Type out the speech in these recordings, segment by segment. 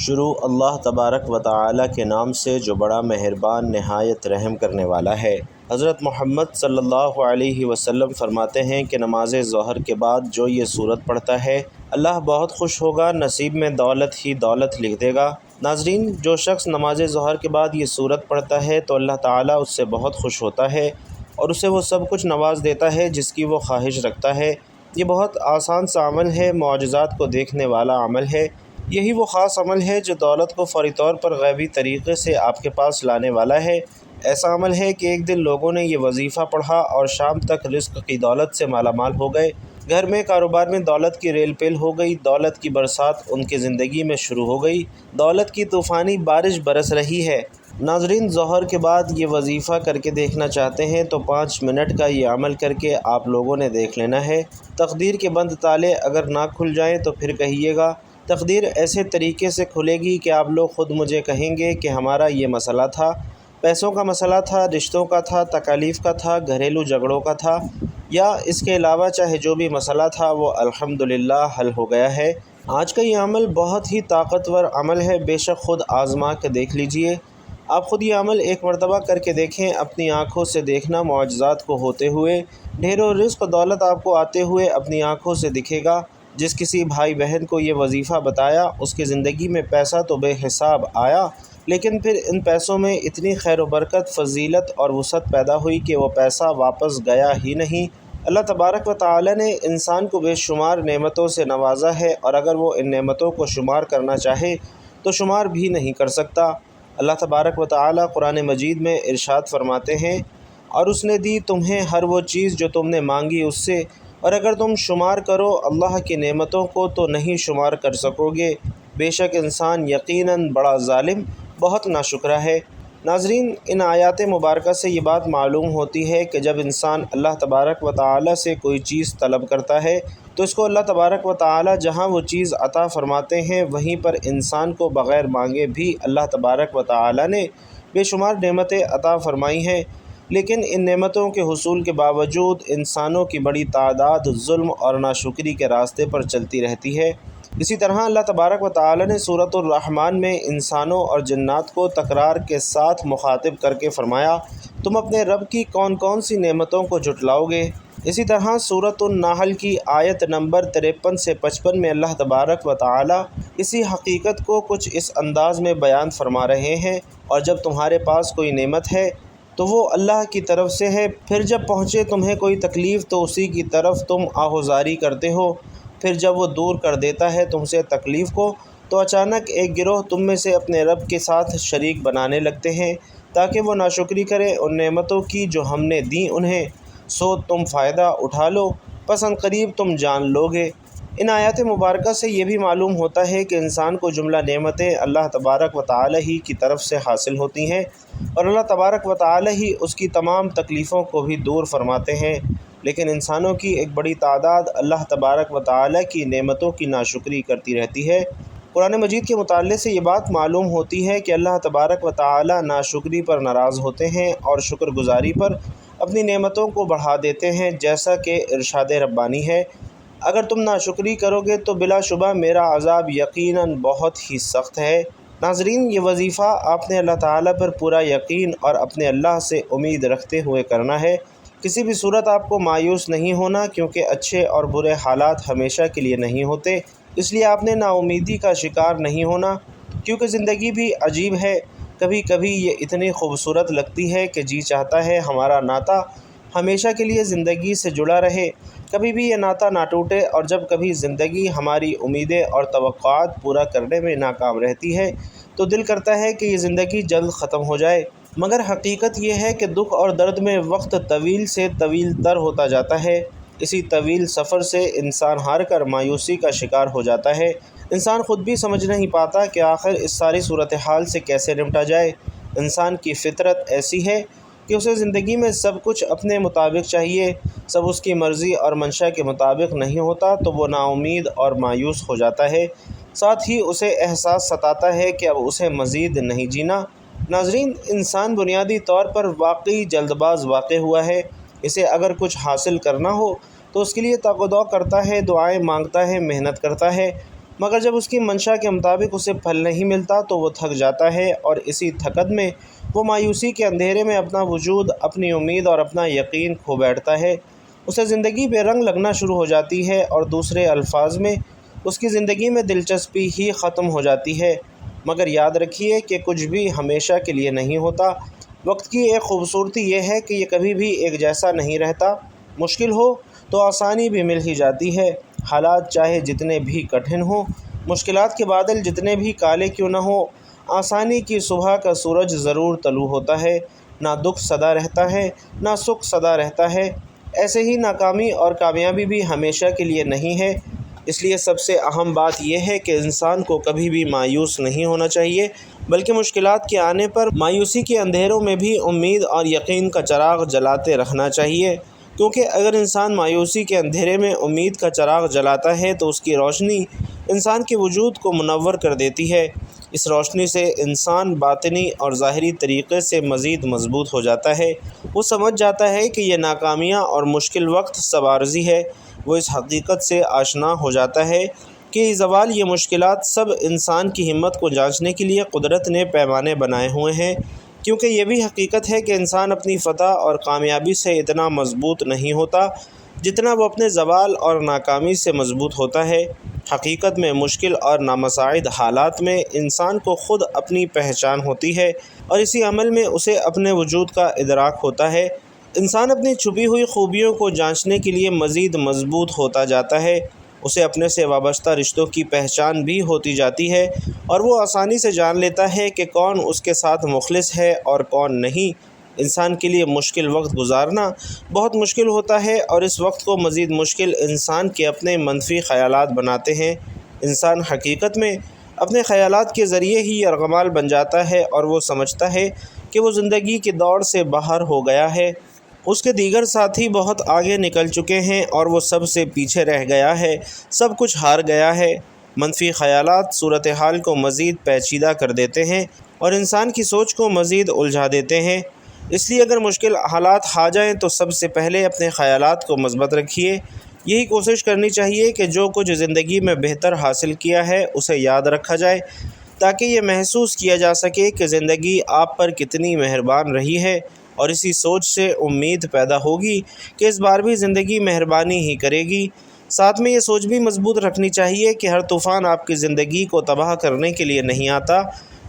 شروع اللہ تبارک و تعالی کے نام سے جو بڑا مہربان نہایت رحم کرنے والا ہے۔ حضرت محمد صلی اللہ علیہ وسلم فرماتے ہیں کہ نماز ظہر کے بعد جو یہ سورت پڑھتا ہے اللہ بہت خوش ہوگا، نصیب میں دولت ہی دولت لکھ دے گا۔ ناظرین، جو شخص نماز ظہر کے بعد یہ سورت پڑھتا ہے تو اللہ تعالیٰ اس سے بہت خوش ہوتا ہے اور اسے وہ سب کچھ نواز دیتا ہے جس کی وہ خواہش رکھتا ہے۔ یہ بہت آسان سا عمل ہے، معجزات کو دیکھنے والا عمل ہے۔ یہی وہ خاص عمل ہے جو دولت کو فوری طور پر غیبی طریقے سے آپ کے پاس لانے والا ہے۔ ایسا عمل ہے کہ ایک دن لوگوں نے یہ وظیفہ پڑھا اور شام تک رزق کی دولت سے مالا مال ہو گئے، گھر میں کاروبار میں دولت کی ریل پیل ہو گئی، دولت کی برسات ان کی زندگی میں شروع ہو گئی، دولت کی طوفانی بارش برس رہی ہے۔ ناظرین، ظہر کے بعد یہ وظیفہ کر کے دیکھنا چاہتے ہیں تو 5 منٹ کا یہ عمل کر کے آپ لوگوں نے دیکھ لینا ہے۔ تقدیر کے بند تالے اگر نہ کھل جائیں تو پھر کہیے گا، تقدیر ایسے طریقے سے کھلے گی کہ آپ لوگ خود مجھے کہیں گے کہ ہمارا یہ مسئلہ تھا، پیسوں کا مسئلہ تھا، رشتوں کا تھا، تکالیف کا تھا، گھریلو جھگڑوں کا تھا، یا اس کے علاوہ چاہے جو بھی مسئلہ تھا وہ الحمدللہ حل ہو گیا ہے۔ آج کا یہ عمل بہت ہی طاقتور عمل ہے، بے شک خود آزما کے دیکھ لیجئے۔ آپ خود یہ عمل ایک مرتبہ کر کے دیکھیں، اپنی آنکھوں سے دیکھنا معجزات کو ہوتے ہوئے، ڈھیروں رزق و دولت آپ کو آتے ہوئے اپنی آنکھوں سے دکھے گا۔ جس کسی بھائی بہن کو یہ وظیفہ بتایا اس کی زندگی میں پیسہ تو بے حساب آیا، لیکن پھر ان پیسوں میں اتنی خیر و برکت، فضیلت اور وسعت پیدا ہوئی کہ وہ پیسہ واپس گیا ہی نہیں۔ اللہ تبارک و تعالی نے انسان کو بے شمار نعمتوں سے نوازا ہے اور اگر وہ ان نعمتوں کو شمار کرنا چاہے تو شمار بھی نہیں کر سکتا۔ اللہ تبارک و تعالی قرآن مجید میں ارشاد فرماتے ہیں، اور اس نے دی تمہیں ہر وہ چیز جو تم نے مانگی اس سے، اور اگر تم شمار کرو اللہ کی نعمتوں کو تو نہیں شمار کر سکو گے، بے شک انسان یقیناً بڑا ظالم، بہت ناشکرا ہے۔ ناظرین، ان آیات مبارکہ سے یہ بات معلوم ہوتی ہے کہ جب انسان اللہ تبارک و تعالی سے کوئی چیز طلب کرتا ہے تو اس کو اللہ تبارک و تعالی جہاں وہ چیز عطا فرماتے ہیں وہیں پر انسان کو بغیر مانگے بھی اللہ تبارک و تعالی نے بے شمار نعمتیں عطا فرمائی ہیں، لیکن ان نعمتوں کے حصول کے باوجود انسانوں کی بڑی تعداد ظلم اور ناشکری کے راستے پر چلتی رہتی ہے۔ اسی طرح اللہ تبارک و تعالی نے سورۃ الرحمن میں انسانوں اور جنات کو تکرار کے ساتھ مخاطب کر کے فرمایا، تم اپنے رب کی کون کون سی نعمتوں کو جھٹلاؤ گے؟ اسی طرح سورۃ النحل کی آیت نمبر 53 سے 55 میں اللہ تبارک و تعالی اسی حقیقت کو کچھ اس انداز میں بیان فرما رہے ہیں، اور جب تمہارے پاس کوئی نعمت ہے تو وہ اللہ کی طرف سے ہے، پھر جب پہنچے تمہیں کوئی تکلیف تو اسی کی طرف تم آہوزاری کرتے ہو، پھر جب وہ دور کر دیتا ہے تم سے تکلیف کو تو اچانک ایک گروہ تم میں سے اپنے رب کے ساتھ شریک بنانے لگتے ہیں تاکہ وہ ناشکری کرے ان نعمتوں کی جو ہم نے دیں انہیں، سو تم فائدہ اٹھا لو، پس ان قریب تم جان لو گے۔ ان آیات مبارکہ سے یہ بھی معلوم ہوتا ہے کہ انسان کو جملہ نعمتیں اللہ تبارک و تعالی ہی کی طرف سے حاصل ہوتی ہیں اور اللہ تبارک و تعالی ہی اس کی تمام تکلیفوں کو بھی دور فرماتے ہیں، لیکن انسانوں کی ایک بڑی تعداد اللہ تبارک و تعالی کی نعمتوں کی ناشکری کرتی رہتی ہے۔ قرآن مجید کے مطالعے سے یہ بات معلوم ہوتی ہے کہ اللہ تبارک و تعالی ناشکری پر ناراض ہوتے ہیں اور شکر گزاری پر اپنی نعمتوں کو بڑھا دیتے ہیں، جیسا کہ ارشاد ربانی ہے، اگر تم ناشکری کرو گے تو بلا شبہ میرا عذاب یقیناً بہت ہی سخت ہے۔ ناظرین، یہ وظیفہ آپ نے اللہ تعالیٰ پر پورا یقین اور اپنے اللہ سے امید رکھتے ہوئے کرنا ہے۔ کسی بھی صورت آپ کو مایوس نہیں ہونا، کیونکہ اچھے اور برے حالات ہمیشہ کے لیے نہیں ہوتے، اس لیے آپ نے نا امیدی کا شکار نہیں ہونا، کیونکہ زندگی بھی عجیب ہے، کبھی کبھی یہ اتنی خوبصورت لگتی ہے کہ جی چاہتا ہے ہمارا ناطہ ہمیشہ کے لیے زندگی سے جڑا رہے، کبھی بھی یہ ناطہ نہ ٹوٹے، اور جب کبھی زندگی ہماری امیدیں اور توقعات پورا کرنے میں ناکام رہتی ہے تو دل کرتا ہے کہ یہ زندگی جلد ختم ہو جائے، مگر حقیقت یہ ہے کہ دکھ اور درد میں وقت طویل سے طویل تر ہوتا جاتا ہے، اسی طویل سفر سے انسان ہار کر مایوسی کا شکار ہو جاتا ہے، انسان خود بھی سمجھ نہیں پاتا کہ آخر اس ساری صورتحال سے کیسے نمٹا جائے۔ انسان کی فطرت ایسی ہے کہ اسے زندگی میں سب کچھ اپنے مطابق چاہیے، سب اس کی مرضی اور منشا کے مطابق نہیں ہوتا تو وہ نا امید اور مایوس ہو جاتا ہے، ساتھ ہی اسے احساس ستاتا ہے کہ اب اسے مزید نہیں جینا۔ ناظرین، انسان بنیادی طور پر واقعی جلد باز واقع ہوا ہے، اسے اگر کچھ حاصل کرنا ہو تو اس کے لیے تگ و دو کرتا ہے، دعائیں مانگتا ہے، محنت کرتا ہے، مگر جب اس کی منشا کے مطابق اسے پھل نہیں ملتا تو وہ تھک جاتا ہے، اور اسی تھکت میں وہ مایوسی کے اندھیرے میں اپنا وجود، اپنی امید اور اپنا یقین کھو بیٹھتا ہے۔ اسے زندگی بے رنگ لگنا شروع ہو جاتی ہے، اور دوسرے الفاظ میں اس کی زندگی میں دلچسپی ہی ختم ہو جاتی ہے۔ مگر یاد رکھیے کہ کچھ بھی ہمیشہ کے لیے نہیں ہوتا۔ وقت کی ایک خوبصورتی یہ ہے کہ یہ کبھی بھی ایک جیسا نہیں رہتا۔ مشکل ہو تو آسانی بھی مل ہی جاتی ہے۔ حالات چاہے جتنے بھی کٹھن ہوں، مشکلات کے بادل جتنے بھی کالے کیوں نہ ہوں، آسانی کی صبح کا سورج ضرور طلوع ہوتا ہے۔ نہ دکھ سدا رہتا ہے، نہ سکھ سدا رہتا ہے۔ ایسے ہی ناکامی اور کامیابی بھی ہمیشہ کے لیے نہیں ہے۔ اس لیے سب سے اہم بات یہ ہے کہ انسان کو کبھی بھی مایوس نہیں ہونا چاہیے، بلکہ مشکلات کے آنے پر مایوسی کے اندھیروں میں بھی امید اور یقین کا چراغ جلاتے رکھنا چاہیے، کیونکہ اگر انسان مایوسی کے اندھیرے میں امید کا چراغ جلاتا ہے تو اس کی روشنی انسان کے وجود کو منور کر دیتی ہے۔ اس روشنی سے انسان باطنی اور ظاہری طریقے سے مزید مضبوط ہو جاتا ہے۔ وہ سمجھ جاتا ہے کہ یہ ناکامیاں اور مشکل وقت سب عارضی ہے۔ وہ اس حقیقت سے آشنا ہو جاتا ہے کہ یہ زوال، یہ مشکلات سب انسان کی ہمت کو جانچنے کے لیے قدرت نے پیمانے بنائے ہوئے ہیں، کیونکہ یہ بھی حقیقت ہے کہ انسان اپنی فتح اور کامیابی سے اتنا مضبوط نہیں ہوتا جتنا وہ اپنے زوال اور ناکامی سے مضبوط ہوتا ہے۔ حقیقت میں مشکل اور نامساعد حالات میں انسان کو خود اپنی پہچان ہوتی ہے، اور اسی عمل میں اسے اپنے وجود کا ادراک ہوتا ہے۔ انسان اپنی چھپی ہوئی خوبیوں کو جانچنے کے لیے مزید مضبوط ہوتا جاتا ہے۔ اسے اپنے سے وابستہ رشتوں کی پہچان بھی ہوتی جاتی ہے، اور وہ آسانی سے جان لیتا ہے کہ کون اس کے ساتھ مخلص ہے اور کون نہیں۔ انسان کے لیے مشکل وقت گزارنا بہت مشکل ہوتا ہے، اور اس وقت کو مزید مشکل انسان کے اپنے منفی خیالات بناتے ہیں۔ انسان حقیقت میں اپنے خیالات کے ذریعے ہی یرغمال بن جاتا ہے، اور وہ سمجھتا ہے کہ وہ زندگی کی دوڑ سے باہر ہو گیا ہے۔ اس کے دیگر ساتھی بہت آگے نکل چکے ہیں، اور وہ سب سے پیچھے رہ گیا ہے، سب کچھ ہار گیا ہے۔ منفی خیالات صورتحال کو مزید پیچیدہ کر دیتے ہیں اور انسان کی سوچ کو مزید الجھا دیتے ہیں۔ اس لیے اگر مشکل حالات آ جائیں تو سب سے پہلے اپنے خیالات کو مثبت رکھیے۔ یہی کوشش کرنی چاہیے کہ جو کچھ زندگی میں بہتر حاصل کیا ہے اسے یاد رکھا جائے، تاکہ یہ محسوس کیا جا سکے کہ زندگی آپ پر کتنی مہربان رہی ہے، اور اسی سوچ سے امید پیدا ہوگی کہ اس بار بھی زندگی مہربانی ہی کرے گی۔ ساتھ میں یہ سوچ بھی مضبوط رکھنی چاہیے کہ ہر طوفان آپ کی زندگی کو تباہ کرنے کے لیے نہیں آتا،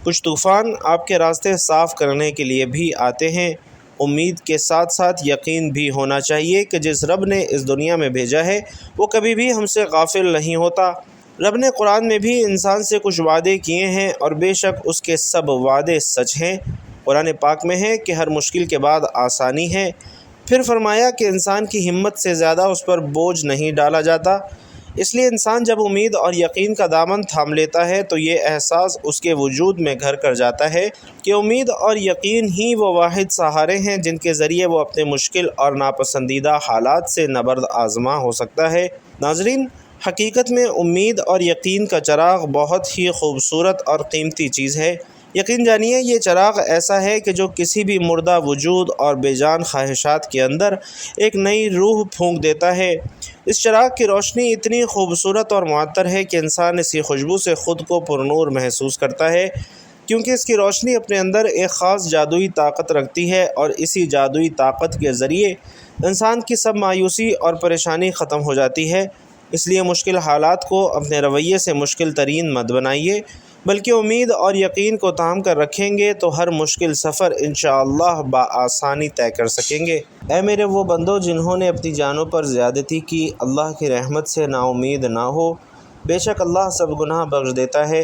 کچھ طوفان آپ کے راستے صاف کرنے کے لیے بھی آتے ہیں۔ امید کے ساتھ ساتھ یقین بھی ہونا چاہیے کہ جس رب نے اس دنیا میں بھیجا ہے وہ کبھی بھی ہم سے غافل نہیں ہوتا۔ رب نے قرآن میں بھی انسان سے کچھ وعدے کیے ہیں، اور بے شک اس کے سب وعدے سچ ہیں۔ قرآن پاک میں ہے کہ ہر مشکل کے بعد آسانی ہے۔ پھر فرمایا کہ انسان کی ہمت سے زیادہ اس پر بوجھ نہیں ڈالا جاتا۔ اس لیے انسان جب امید اور یقین کا دامن تھام لیتا ہے تو یہ احساس اس کے وجود میں گھر کر جاتا ہے کہ امید اور یقین ہی وہ واحد سہارے ہیں جن کے ذریعے وہ اپنے مشکل اور ناپسندیدہ حالات سے نبرد آزما ہو سکتا ہے۔ ناظرین، حقیقت میں امید اور یقین کا چراغ بہت ہی خوبصورت اور قیمتی چیز ہے۔ یقین جانیے یہ چراغ ایسا ہے کہ جو کسی بھی مردہ وجود اور بے جان خواہشات کے اندر ایک نئی روح پھونک دیتا ہے۔ اس چراغ کی روشنی اتنی خوبصورت اور معطر ہے کہ انسان اسی خوشبو سے خود کو پرنور محسوس کرتا ہے، کیونکہ اس کی روشنی اپنے اندر ایک خاص جادوئی طاقت رکھتی ہے، اور اسی جادوئی طاقت کے ذریعے انسان کی سب مایوسی اور پریشانی ختم ہو جاتی ہے۔ اس لیے مشکل حالات کو اپنے رویے سے مشکل ترین مت بنائیے، بلکہ امید اور یقین کو تھام کر رکھیں گے تو ہر مشکل سفر انشاءاللہ بآسانی طے کر سکیں گے۔ اے میرے وہ بندو جنہوں نے اپنی جانوں پر زیادتی کی، اللہ کی رحمت سے نا امید نہ ہو۔ بے شک اللہ سب گناہ بخش دیتا ہے،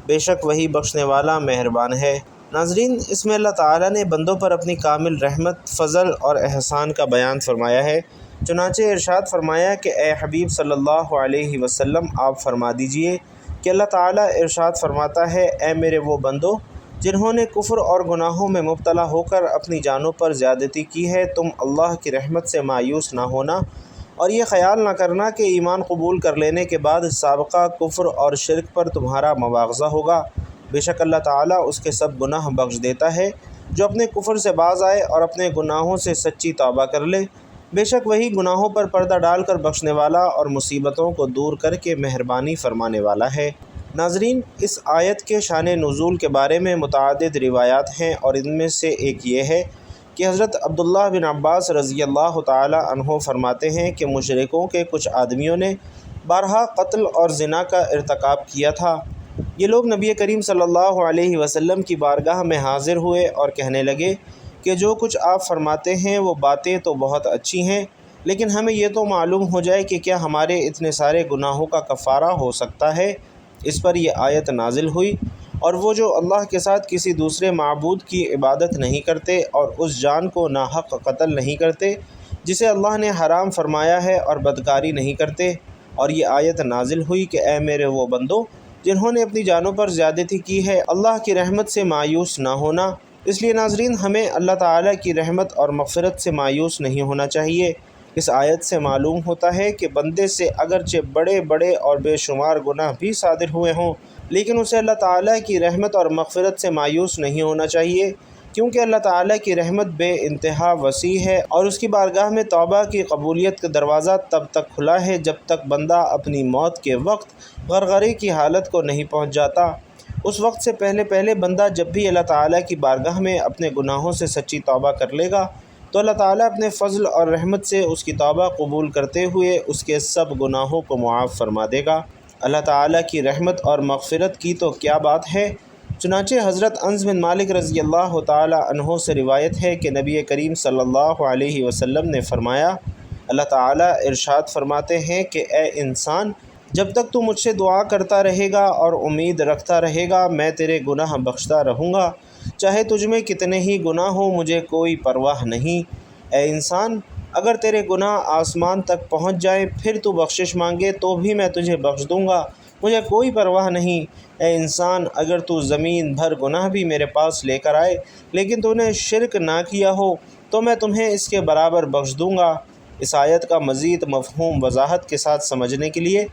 بے شک وہی بخشنے والا مہربان ہے۔ ناظرین، اس میں اللہ تعالیٰ نے بندوں پر اپنی کامل رحمت، فضل اور احسان کا بیان فرمایا ہے۔ چنانچہ ارشاد فرمایا کہ اے حبیب صلی اللہ علیہ وسلم آپ فرما دیجئے کہ اللہ تعالیٰ ارشاد فرماتا ہے، اے میرے وہ بندو جنہوں نے کفر اور گناہوں میں مبتلا ہو کر اپنی جانوں پر زیادتی کی ہے، تم اللہ کی رحمت سے مایوس نہ ہونا، اور یہ خیال نہ کرنا کہ ایمان قبول کر لینے کے بعد سابقہ کفر اور شرک پر تمہارا مواخذہ ہوگا۔ بے شک اللہ تعالیٰ اس کے سب گناہ بخش دیتا ہے جو اپنے کفر سے باز آئے اور اپنے گناہوں سے سچی توبہ کر لے۔ بے شک وہی گناہوں پر پردہ ڈال کر بخشنے والا اور مصیبتوں کو دور کر کے مہربانی فرمانے والا ہے۔ ناظرین، اس آیت کے شان نزول کے بارے میں متعدد روایات ہیں، اور ان میں سے ایک یہ ہے کہ حضرت عبداللہ بن عباس رضی اللہ تعالی عنہ فرماتے ہیں کہ مشرکوں کے کچھ آدمیوں نے بارہا قتل اور زنا کا ارتکاب کیا تھا۔ یہ لوگ نبی کریم صلی اللہ علیہ وسلم کی بارگاہ میں حاضر ہوئے اور کہنے لگے کہ جو کچھ آپ فرماتے ہیں وہ باتیں تو بہت اچھی ہیں، لیکن ہمیں یہ تو معلوم ہو جائے کہ کیا ہمارے اتنے سارے گناہوں کا کفارہ ہو سکتا ہے۔ اس پر یہ آیت نازل ہوئی، اور وہ جو اللہ کے ساتھ کسی دوسرے معبود کی عبادت نہیں کرتے اور اس جان کو ناحق قتل نہیں کرتے جسے اللہ نے حرام فرمایا ہے، اور بدکاری نہیں کرتے۔ اور یہ آیت نازل ہوئی کہ اے میرے وہ بندو جنہوں نے اپنی جانوں پر زیادتی کی ہے، اللہ کی رحمت سے مایوس نہ ہونا۔ اس لیے ناظرین، ہمیں اللہ تعالیٰ کی رحمت اور مغفرت سے مایوس نہیں ہونا چاہیے۔ اس آیت سے معلوم ہوتا ہے کہ بندے سے اگرچہ بڑے بڑے اور بے شمار گناہ بھی صادر ہوئے ہوں، لیکن اسے اللہ تعالیٰ کی رحمت اور مغفرت سے مایوس نہیں ہونا چاہیے، کیونکہ اللہ تعالیٰ کی رحمت بے انتہا وسیع ہے، اور اس کی بارگاہ میں توبہ کی قبولیت کا دروازہ تب تک کھلا ہے جب تک بندہ اپنی موت کے وقت غرغرے کی حالت کو نہیں پہنچ جاتا۔ اس وقت سے پہلے بندہ جب بھی اللہ تعالیٰ کی بارگاہ میں اپنے گناہوں سے سچی توبہ کر لے گا تو اللہ تعالیٰ اپنے فضل اور رحمت سے اس کی توبہ قبول کرتے ہوئے اس کے سب گناہوں کو معاف فرما دے گا۔ اللہ تعالیٰ کی رحمت اور مغفرت کی تو کیا بات ہے۔ چنانچہ حضرت انس بن مالک رضی اللہ تعالی عنہ سے روایت ہے کہ نبی کریم صلی اللہ علیہ وسلم نے فرمایا، اللہ تعالیٰ ارشاد فرماتے ہیں کہ اے انسان، جب تک تو مجھ سے دعا کرتا رہے گا اور امید رکھتا رہے گا میں تیرے گناہ بخشتا رہوں گا، چاہے تجھ میں کتنے ہی گناہ ہوں مجھے کوئی پرواہ نہیں۔ اے انسان، اگر تیرے گناہ آسمان تک پہنچ جائیں پھر تو بخشش مانگے تو بھی میں تجھے بخش دوں گا، مجھے کوئی پرواہ نہیں۔ اے انسان، اگر تو زمین بھر گناہ بھی میرے پاس لے کر آئے لیکن تو نے شرک نہ کیا ہو تو میں تمہیں اس کے برابر بخش دوں گا۔ اس آیت کا مزید مفہوم وضاحت کے ساتھ سمجھنے کے لیے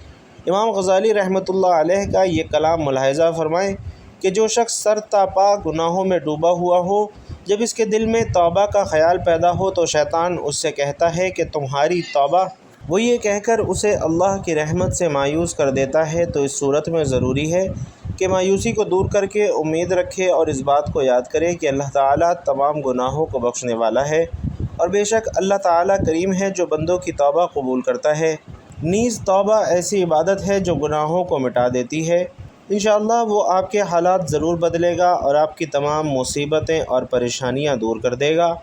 امام غزالی رحمۃ اللہ علیہ کا یہ کلام ملاحظہ فرمائیں کہ جو شخص سر تا پا گناہوں میں ڈوبا ہوا ہو، جب اس کے دل میں توبہ کا خیال پیدا ہو تو شیطان اس سے کہتا ہے کہ تمہاری توبہ، وہ یہ کہہ کر اسے اللہ کی رحمت سے مایوس کر دیتا ہے۔ تو اس صورت میں ضروری ہے کہ مایوسی کو دور کر کے امید رکھے اور اس بات کو یاد کرے کہ اللہ تعالیٰ تمام گناہوں کو بخشنے والا ہے، اور بے شک اللہ تعالیٰ کریم ہے جو بندوں کی توبہ قبول کرتا ہے۔ نیز توبہ ایسی عبادت ہے جو گناہوں کو مٹا دیتی ہے۔ انشاءاللہ وہ آپ کے حالات ضرور بدلے گا اور آپ کی تمام مصیبتیں اور پریشانیاں دور کر دے گا،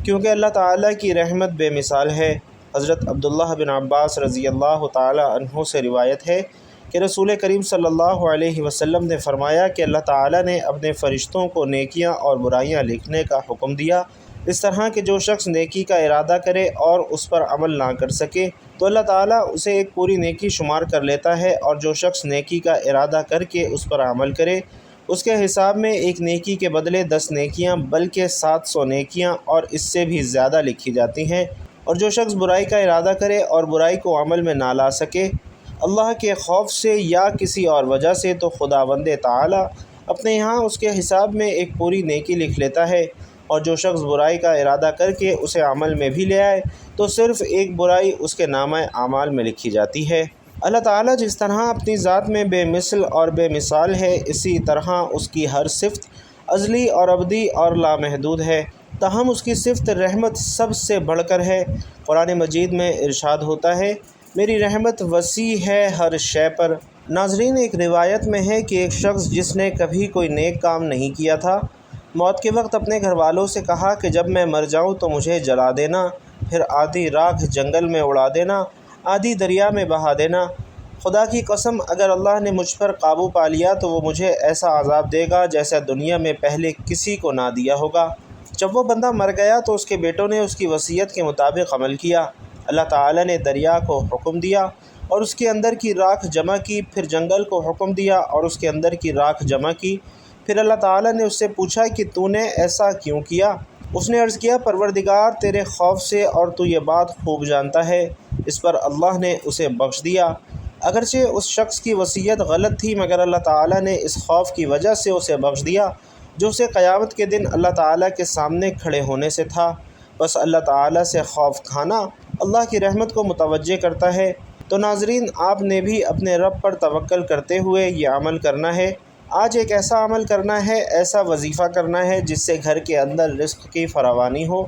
کیونکہ اللہ تعالیٰ کی رحمت بے مثال ہے۔ حضرت عبداللہ بن عباس رضی اللہ تعالی عنہ سے روایت ہے کہ رسول کریم صلی اللہ علیہ وسلم نے فرمایا کہ اللہ تعالیٰ نے اپنے فرشتوں کو نیکیاں اور برائیاں لکھنے کا حکم دیا، اس طرح کہ جو شخص نیکی کا ارادہ کرے اور اس پر عمل نہ کر سکے تو اللہ تعالیٰ اسے ایک پوری نیکی شمار کر لیتا ہے، اور جو شخص نیکی کا ارادہ کر کے اس پر عمل کرے اس کے حساب میں ایک نیکی کے بدلے 10 نیکیاں بلکہ 700 نیکیاں اور اس سے بھی زیادہ لکھی جاتی ہیں، اور جو شخص برائی کا ارادہ کرے اور برائی کو عمل میں نہ لا سکے اللہ کے خوف سے یا کسی اور وجہ سے تو خداوند تعالیٰ اپنے یہاں اس کے حساب میں ایک پوری نیکی لکھ لیتا ہے، اور جو شخص برائی کا ارادہ کر کے اسے عمل میں بھی لے آئے تو صرف ایک برائی اس کے نامہ اعمال میں لکھی جاتی ہے۔ اللہ تعالیٰ جس طرح اپنی ذات میں بے مثل اور بے مثال ہے، اسی طرح اس کی ہر صفت ازلی اور ابدی اور لامحدود ہے، تاہم اس کی صفت رحمت سب سے بڑھ کر ہے۔ قرآن مجید میں ارشاد ہوتا ہے، میری رحمت وسیع ہے ہر شے پر۔ ناظرین، ایک روایت میں ہے کہ ایک شخص جس نے کبھی کوئی نیک کام نہیں کیا تھا، موت کے وقت اپنے گھر والوں سے کہا کہ جب میں مر جاؤں تو مجھے جلا دینا، پھر آدھی راکھ جنگل میں اڑا دینا، آدھی دریا میں بہا دینا۔ خدا کی قسم، اگر اللہ نے مجھ پر قابو پا لیا تو وہ مجھے ایسا عذاب دے گا جیسا دنیا میں پہلے کسی کو نہ دیا ہوگا۔ جب وہ بندہ مر گیا تو اس کے بیٹوں نے اس کی وصیت کے مطابق عمل کیا۔ اللہ تعالیٰ نے دریا کو حکم دیا اور اس کے اندر کی راکھ جمع کی، پھر جنگل کو حکم دیا اور اس کے اندر کی راکھ جمع کی۔ پھر اللہ تعالیٰ نے اس سے پوچھا کہ تو نے ایسا کیوں کیا؟ اس نے عرض کیا، پروردگار تیرے خوف سے، اور تو یہ بات خوب جانتا ہے۔ اس پر اللہ نے اسے بخش دیا۔ اگرچہ اس شخص کی وصیت غلط تھی مگر اللہ تعالیٰ نے اس خوف کی وجہ سے اسے بخش دیا جو اسے قیامت کے دن اللہ تعالیٰ کے سامنے کھڑے ہونے سے تھا۔ بس اللہ تعالیٰ سے خوف کھانا اللہ کی رحمت کو متوجہ کرتا ہے۔ تو ناظرین، آپ نے بھی اپنے رب پر توکل کرتے ہوئے یہ عمل کرنا ہے۔ آج ایک ایسا عمل کرنا ہے، ایسا وظیفہ کرنا ہے جس سے گھر کے اندر رزق کی فراوانی ہو،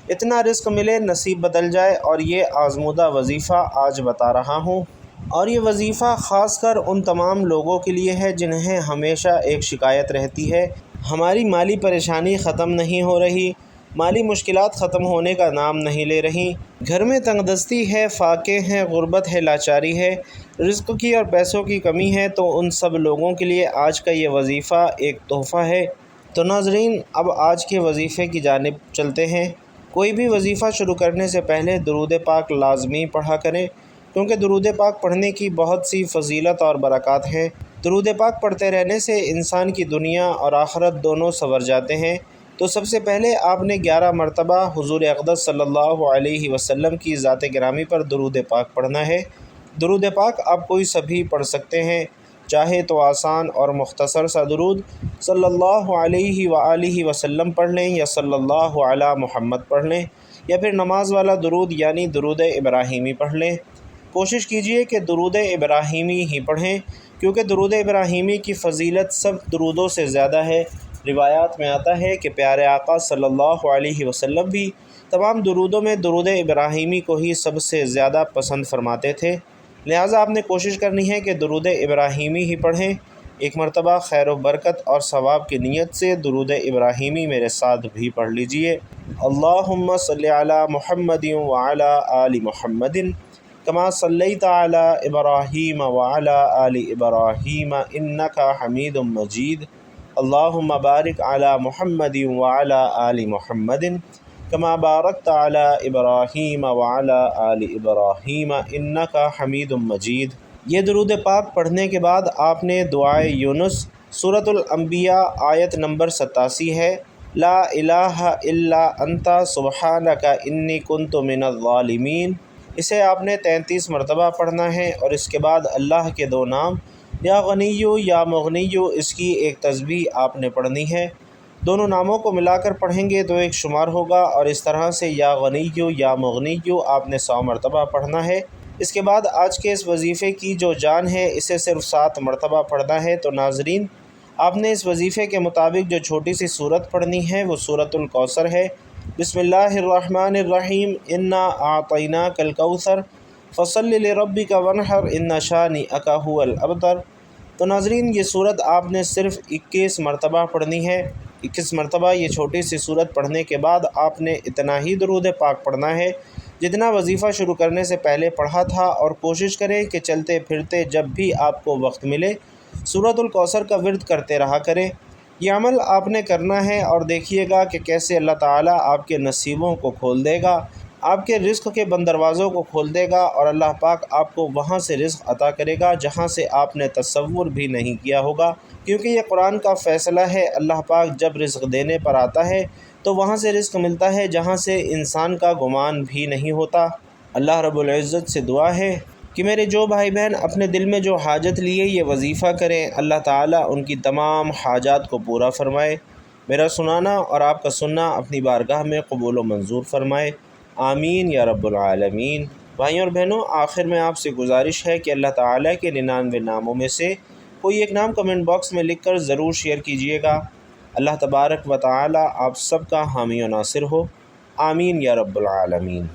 اتنا رزق ملے نصیب بدل جائے، اور یہ آزمودہ وظیفہ آج بتا رہا ہوں۔ اور یہ وظیفہ خاص کر ان تمام لوگوں کے لیے ہے جنہیں ہمیشہ ایک شکایت رہتی ہے، ہماری مالی پریشانی ختم نہیں ہو رہی، مالی مشکلات ختم ہونے کا نام نہیں لے رہی، گھر میں تنگ دستی ہے، فاقے ہیں، غربت ہے، لاچاری ہے، رزق کی اور پیسوں کی کمی ہے۔ تو ان سب لوگوں کے لیے آج کا یہ وظیفہ ایک تحفہ ہے۔ تو ناظرین، اب آج کے وظیفے کی جانب چلتے ہیں۔ کوئی بھی وظیفہ شروع کرنے سے پہلے درود پاک لازمی پڑھا کریں، کیونکہ درود پاک پڑھنے کی بہت سی فضیلت اور برکات ہیں۔ درود پاک پڑھتے رہنے سے انسان کی دنیا اور آخرت دونوں سنور جاتے ہیں۔ تو سب سے پہلے آپ نے 11 مرتبہ حضور اقدس صلی اللہ علیہ وسلم کی ذات گرامی پر درود پاک پڑھنا ہے۔ درود پاک آپ کوئی سبھی پڑھ سکتے ہیں، چاہے تو آسان اور مختصر سا درود صلی اللہ علیہ وآلہ وسلم پڑھ لیں، یا صلی اللہ علی محمد پڑھ لیں، یا پھر نماز والا درود یعنی درود ابراہیمی پڑھ لیں۔ کوشش کیجئے کہ درود ابراہیمی ہی پڑھیں، کیونکہ درود ابراہیمی کی فضیلت سب درودوں سے زیادہ ہے۔ روایات میں آتا ہے کہ پیارے آقا صلی اللہ علیہ وسلم بھی تمام درودوں میں درود ابراہیمی کو ہی سب سے زیادہ پسند فرماتے تھے، لہٰذا آپ نے کوشش کرنی ہے کہ درود ابراہیمی ہی پڑھیں۔ ایک مرتبہ خیر و برکت اور ثواب کی نیت سے درود ابراہیمی میرے ساتھ بھی پڑھ لیجئے۔ اللہم صلی علی محمد وعلی آل محمد کما صلیت علی ابراہیم وعلی آل ابراہیم انک حمید مجید۔ اللہم بارک علی محمد وعلی آل محمد کما بارکت علی ابراہیم وعلی آل ابراہیم انک حمید مجید۔ یہ درود پاک پڑھنے کے بعد آپ نے دعائے یونس سورۃ الانبیاء آیت نمبر 87 ہے، لا الہ الا انت سبحانک انی کنت من الظالمین، اسے آپ نے 33 مرتبہ پڑھنا ہے، اور اس کے بعد اللہ کے 2 نام یا غنی یا مغنی، اس کی ایک تسبیح آپ نے پڑھنی ہے۔ دونوں ناموں کو ملا کر پڑھیں گے تو ایک شمار ہوگا، اور اس طرح سے یا غنی یا مغنی آپ نے 100 مرتبہ پڑھنا ہے۔ اس کے بعد آج کے اس وظیفے کی جو جان ہے، اسے صرف 7 مرتبہ پڑھنا ہے۔ تو ناظرین، آپ نے اس وظیفے کے مطابق جو چھوٹی سی سورت پڑھنی ہے وہ سورۃ الکوثر ہے۔ بسم اللہ الرحمن الرحیم، انا اعطیناک الکوثر فصل لربک وانحر ان شانئک ھو الابتر۔ تو ناظرین، یہ سورت آپ نے صرف 21 مرتبہ پڑھنی ہے۔ 21 مرتبہ یہ چھوٹی سی سورت پڑھنے کے بعد آپ نے اتنا ہی درود پاک پڑھنا ہے جتنا وظیفہ شروع کرنے سے پہلے پڑھا تھا، اور کوشش کریں کہ چلتے پھرتے جب بھی آپ کو وقت ملے سورۃ الکوثر کا ورد کرتے رہا کریں۔ یہ عمل آپ نے کرنا ہے، اور دیکھیے گا کہ کیسے اللہ تعالیٰ آپ کے نصیبوں کو کھول دے گا، آپ کے رزق کے بند دروازوں کو کھول دے گا، اور اللہ پاک آپ کو وہاں سے رزق عطا کرے گا جہاں سے آپ نے تصور بھی نہیں کیا ہوگا، کیونکہ یہ قرآن کا فیصلہ ہے۔ اللہ پاک جب رزق دینے پر آتا ہے تو وہاں سے رزق ملتا ہے جہاں سے انسان کا گمان بھی نہیں ہوتا۔ اللہ رب العزت سے دعا ہے کہ میرے جو بھائی بہن اپنے دل میں جو حاجت لیے یہ وظیفہ کریں، اللہ تعالیٰ ان کی تمام حاجات کو پورا فرمائے۔ میرا سنانا اور آپ کا سننا اپنی بارگاہ میں قبول و منظور فرمائے، آمین یا رب العالمین۔ بھائیوں اور بہنوں، آخر میں آپ سے گزارش ہے کہ اللہ تعالیٰ کے 99 ناموں میں سے کوئی ایک نام کمنٹ باکس میں لکھ کر ضرور شیئر کیجیے گا۔ اللہ تبارک و تعالیٰ آپ سب کا حامی و ناصر ہو، آمین یا رب العالمین۔